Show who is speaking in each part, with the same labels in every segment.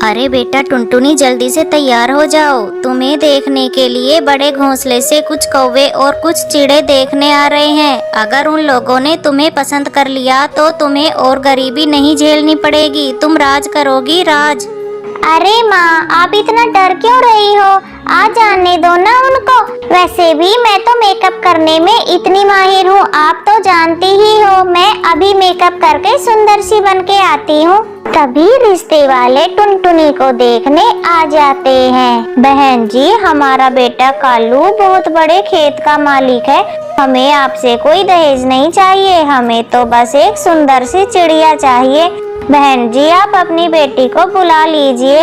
Speaker 1: अरे बेटा टुनटुनी, जल्दी से तैयार हो जाओ। तुम्हें देखने के लिए बड़े घोंसले से कुछ कौवे और कुछ चिड़े देखने आ रहे हैं। अगर उन लोगों ने तुम्हें पसंद कर लिया तो तुम्हें और गरीबी नहीं झेलनी पड़ेगी। तुम राज करोगी, राज।
Speaker 2: अरे माँ, आप इतना डर क्यों रही हो? आ जाने दो ना उनको। वैसे भी मैं तो मेकअप करने में इतनी माहिर हूँ, आप तो जानती ही हो। मैं अभी मेकअप करके सुंदर सी बन के आती हूँ। तभी रिश्ते वाले टुनटुनी को देखने आ जाते हैं। बहन जी, हमारा बेटा कालू बहुत बड़े खेत का मालिक है। हमें आपसे कोई दहेज नहीं चाहिए, हमें तो बस एक सुंदर सी चिड़िया चाहिए। बहन जी, आप अपनी बेटी को बुला लीजिए।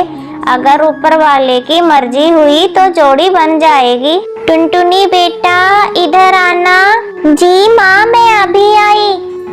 Speaker 2: अगर ऊपर वाले की मर्जी हुई तो जोड़ी बन जाएगी। टुनटुनी बेटा, इधर आना। जी माँ, मैं अभी आई।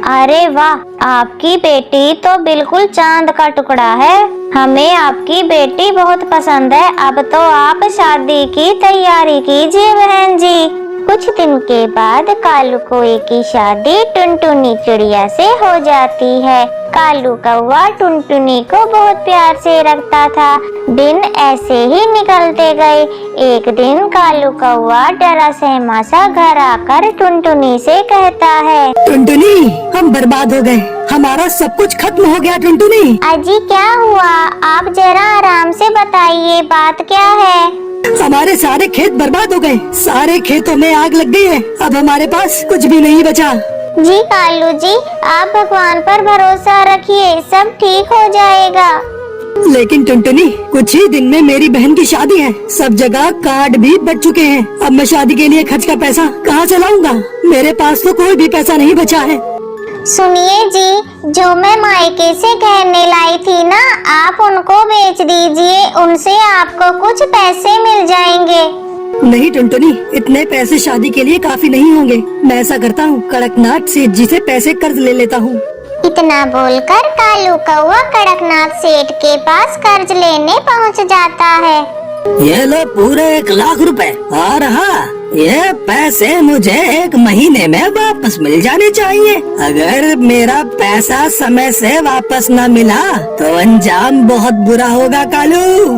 Speaker 2: अरे वाह, आपकी बेटी तो बिल्कुल चांद का टुकड़ा है। हमें आपकी बेटी बहुत पसंद है। अब तो आप शादी की तैयारी कीजिए बहन जी। कुछ दिन के बाद कालू कौवे की शादी टुनटुनी चिड़िया से हो जाती है। कालू कौवा टुनटुनी को बहुत प्यार से रखता था। दिन ऐसे ही निकलते गए। एक दिन कालू कौवा डरा सहमा सा घर आकर टुनटुनी से कहता है,
Speaker 3: टुनटुनी, हम बर्बाद हो गए। हमारा सब कुछ खत्म हो गया टुनटुनी।
Speaker 2: अजी क्या हुआ? आप जरा आराम से बताइए, बात क्या है?
Speaker 3: हमारे सारे खेत बर्बाद हो गए। सारे खेतों में आग लग गई है। अब हमारे पास कुछ भी नहीं बचा।
Speaker 2: जी कालू जी, आप भगवान पर भरोसा रखिए, सब ठीक हो जाएगा।
Speaker 3: लेकिन टुनटुनी, कुछ ही दिन में मेरी बहन की शादी है। सब जगह कार्ड भी बच चुके हैं। अब मैं शादी के लिए खर्च का पैसा कहाँ से लाऊंगा? मेरे पास तो कोई भी पैसा नहीं बचा है।
Speaker 2: सुनिए जी, जो मैं मायके से गहने लाई थी ना, आप उनको बेच दीजिए। उनसे आपको कुछ पैसे मिल जाएंगे।
Speaker 3: नहीं टुनटुनी, इतने पैसे शादी के लिए काफी नहीं होंगे। मैं ऐसा करता हूँ, कड़कनाथ सेठ जी से पैसे कर्ज ले लेता हूँ।
Speaker 2: इतना बोलकर कालू कौवा कड़कनाथ सेठ के पास कर्ज लेने पहुँच जाता है।
Speaker 3: ये लो पूरे 1,00,000 रुपए। और हाँ, ये पैसे मुझे 1 महीने में वापस मिल जाने चाहिए। अगर मेरा पैसा समय से वापस न मिला तो अंजाम बहुत बुरा होगा कालू।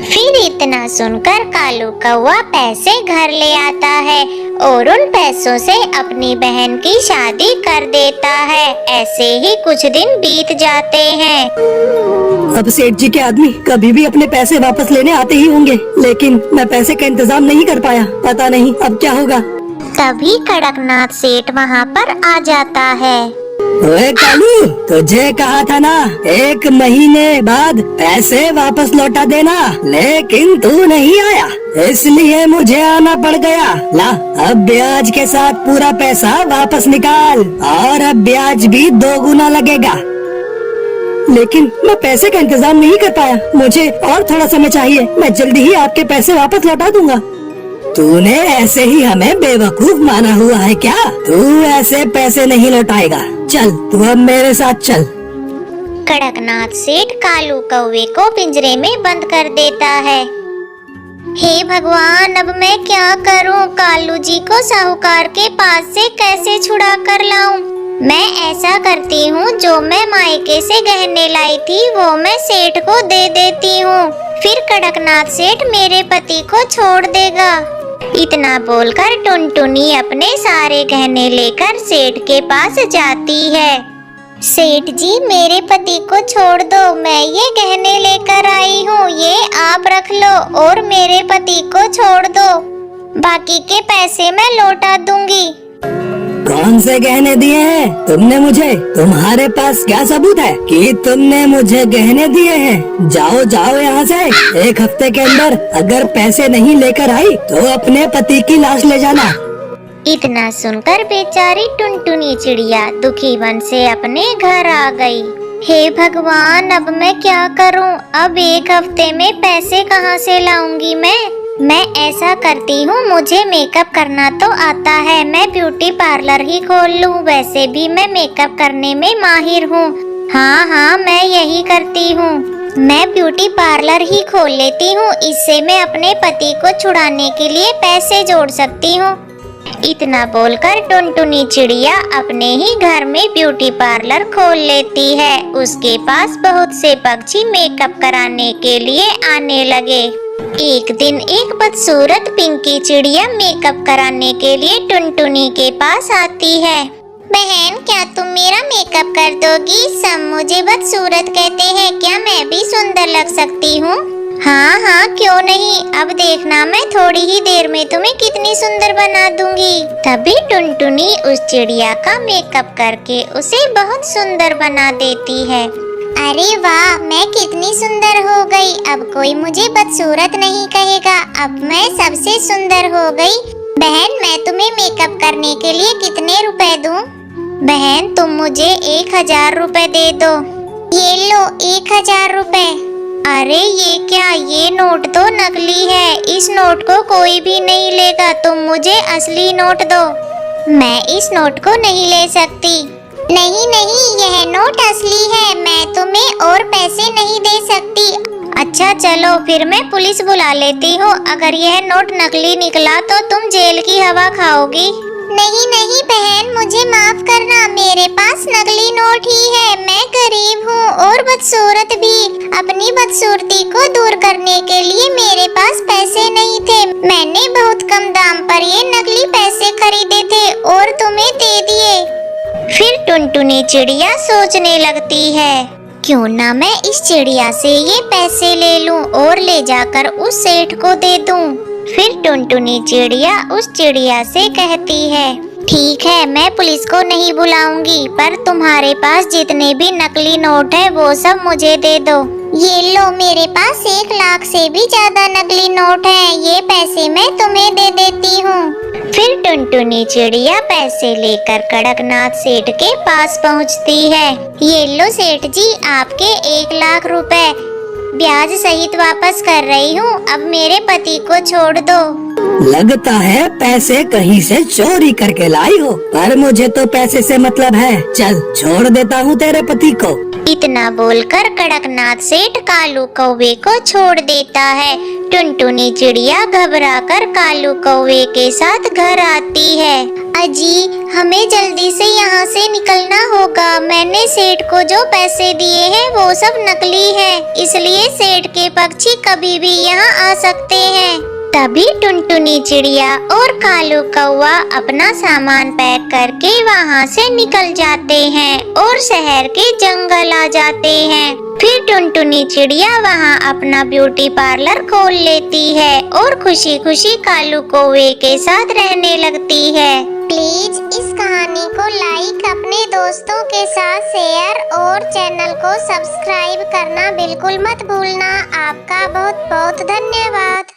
Speaker 2: फिर इतना सुनकर कालू कौवा पैसे घर ले आता है और उन पैसों से अपनी बहन की शादी कर देता है। ऐसे ही कुछ दिन बीत जाते हैं।
Speaker 3: अब सेठ जी के आदमी कभी भी अपने पैसे वापस लेने आते ही होंगे, लेकिन मैं पैसे का इंतजाम नहीं कर पाया। पता नहीं अब क्या होगा।
Speaker 2: तभी कड़कनाथ सेठ वहाँ पर आ जाता है।
Speaker 3: ओए कालू, तुझे कहा था ना 1 महीने बाद पैसे वापस लौटा देना, लेकिन तू नहीं आया, इसलिए मुझे आना पड़ गया। ला, अब ब्याज के साथ पूरा पैसा वापस निकाल, और अब ब्याज भी 2 गुना लगेगा। लेकिन मैं पैसे का इंतजाम नहीं कर पाया। मुझे और थोड़ा समय चाहिए। मैं जल्दी ही आपके पैसे वापस लौटा दूंगा। तूने ऐसे ही हमें बेवकूफ माना हुआ है क्या? तू ऐसे पैसे नहीं लौटाएगा। चल, तू अब मेरे साथ चल।
Speaker 2: कड़कनाथ सेठ कालू कौवे को पिंजरे में बंद कर देता है। हे भगवान, अब मैं क्या करूं? कालू जी को साहूकार के पास से कैसे छुड़ा कर लाऊं? मैं ऐसा करती हूँ, जो मैं मायके से गहने लाई थी वो मैं सेठ को दे देती हूँ। फिर कड़कनाथ सेठ मेरे पति को छोड़ देगा। इतना बोलकर टुनटुनी अपने सारे गहने लेकर सेठ के पास जाती है। सेठ जी, मेरे पति को छोड़ दो, मैं ये गहने लेकर आई हूँ, ये आप रख लो और मेरे पति को छोड़ दो। बाकी के पैसे मैं लौटा दूंगी।
Speaker 3: कौन से गहने दिए हैं तुमने मुझे? तुम्हारे पास क्या सबूत है कि तुमने मुझे गहने दिए हैं? जाओ जाओ यहाँ से। 1 हफ्ते के अंदर अगर पैसे नहीं लेकर आई तो अपने पति की लाश ले जाना।
Speaker 2: इतना सुनकर बेचारी टुनटुनी चिड़िया दुखी मन से अपने घर आ गई। हे भगवान, अब मैं क्या करूं? अब 1 हफ्ते में पैसे कहां से लाऊंगी मैं ऐसा करती हूँ, मुझे मेकअप करना तो आता है, मैं ब्यूटी पार्लर ही खोल लूँ। वैसे भी मैं मेकअप करने में माहिर हूँ। हाँ, मैं यही करती हूँ। मैं ब्यूटी पार्लर ही खोल लेती हूँ, इससे मैं अपने पति को छुड़ाने के लिए पैसे जोड़ सकती हूँ।
Speaker 1: इतना बोलकर टुनटुनी चिड़िया अपने ही घर में ब्यूटी पार्लर खोल लेती है। उसके पास बहुत से पक्षी मेकअप कराने के लिए आने लगे। एक दिन एक बदसूरत पिंकी चिड़िया मेकअप कराने के लिए टुनटुनी के पास आती है।
Speaker 2: बहन, क्या तुम मेरा मेकअप कर दोगी? सब मुझे बदसूरत कहते हैं, क्या मैं भी सुंदर लग सकती हूँ?
Speaker 1: हाँ हाँ, क्यों नहीं। अब देखना, मैं थोड़ी ही देर में तुम्हें कितनी सुंदर बना दूंगी। तभी टुनटुनी उस चिड़िया का मेकअप करके उसे बहुत सुंदर बना देती है।
Speaker 2: अरे वाह, मैं कितनी सुंदर हो गई। अब कोई मुझे बदसूरत नहीं कहेगा। अब मैं सबसे सुंदर हो गई। बहन, मैं तुम्हें मेकअप करने के लिए कितने रुपए दूं?
Speaker 1: बहन, तुम मुझे 1000 रुपए दे दो।
Speaker 2: ये लो 1000 रुपए।
Speaker 1: अरे ये क्या, ये नोट तो नकली है। इस नोट को कोई भी नहीं लेगा। तुम मुझे असली नोट दो। मैं इस नोट को नहीं ले सकती।
Speaker 2: नहीं नहीं, यह नोट असली है। मैं तुम्हें और पैसे नहीं दे सकती।
Speaker 1: अच्छा चलो, फिर मैं पुलिस बुला लेती हूँ। अगर यह नोट नकली निकला तो तुम जेल की हवा खाओगी।
Speaker 2: नहीं नहीं बहन, मुझे माफ करना। मेरे पास नकली नोट ही है। मैं गरीब हूँ और बदसूरत भी। अपनी बदसूरती को दूर करने के लिए मेरे पास पैसे नहीं थे। मैंने बहुत कम दाम पर ये नकली पैसे खरीदे थे और तुम्हें दे दिए।
Speaker 1: फिर टुनटुनी चिड़िया सोचने लगती है, क्यों ना मैं इस चिड़िया से ये पैसे ले लूं और ले जाकर उस सेठ को दे दूं। फिर टुनटुनी चिड़िया उस चिड़िया से कहती है, ठीक है, मैं पुलिस को नहीं बुलाऊंगी, पर तुम्हारे पास जितने भी नकली नोट है वो सब मुझे दे दो।
Speaker 2: ये लो, मेरे पास 1 लाख से भी ज्यादा नकली नोट है। ये पैसे मैं तुम्हें दे देती हूँ।
Speaker 1: फिर टुनटुनी चिड़िया पैसे लेकर कड़कनाथ सेठ के पास पहुँचती है।
Speaker 2: ये लो सेठ जी, आपके 1 लाख रुपए ब्याज सहित वापस कर रही हूँ। अब मेरे पति को छोड़ दो।
Speaker 3: लगता है पैसे कहीं से चोरी करके लाई हो, पर मुझे तो पैसे से मतलब है। चल, छोड़ देता हूँ तेरे पति को।
Speaker 1: इतना बोलकर कड़कनाथ सेठ कालू कौवे को छोड़ देता है। टुनटुनी चिड़िया घबराकर कालू कौवे के साथ घर आती है।
Speaker 2: अजी, हमें जल्दी से यहाँ से निकलना होगा। मैंने सेठ को जो पैसे दिए हैं वो सब नकली है, इसलिए सेठ के पक्षी कभी भी यहाँ आ सकते हैं।
Speaker 1: तभी टुनटुनी चिड़िया और कालू कौवा अपना सामान पैक करके वहाँ से निकल जाते हैं और शहर के जंगल आ जाते हैं। फिर टुनटुनी चिड़िया वहाँ अपना ब्यूटी पार्लर खोल लेती है और खुशी खुशी कालू कौवे के साथ रहने लगती है।
Speaker 2: प्लीज इस कहानी को लाइक, अपने दोस्तों के साथ शेयर और चैनल को सब्सक्राइब करना बिल्कुल मत भूलना। आपका बहुत बहुत धन्यवाद।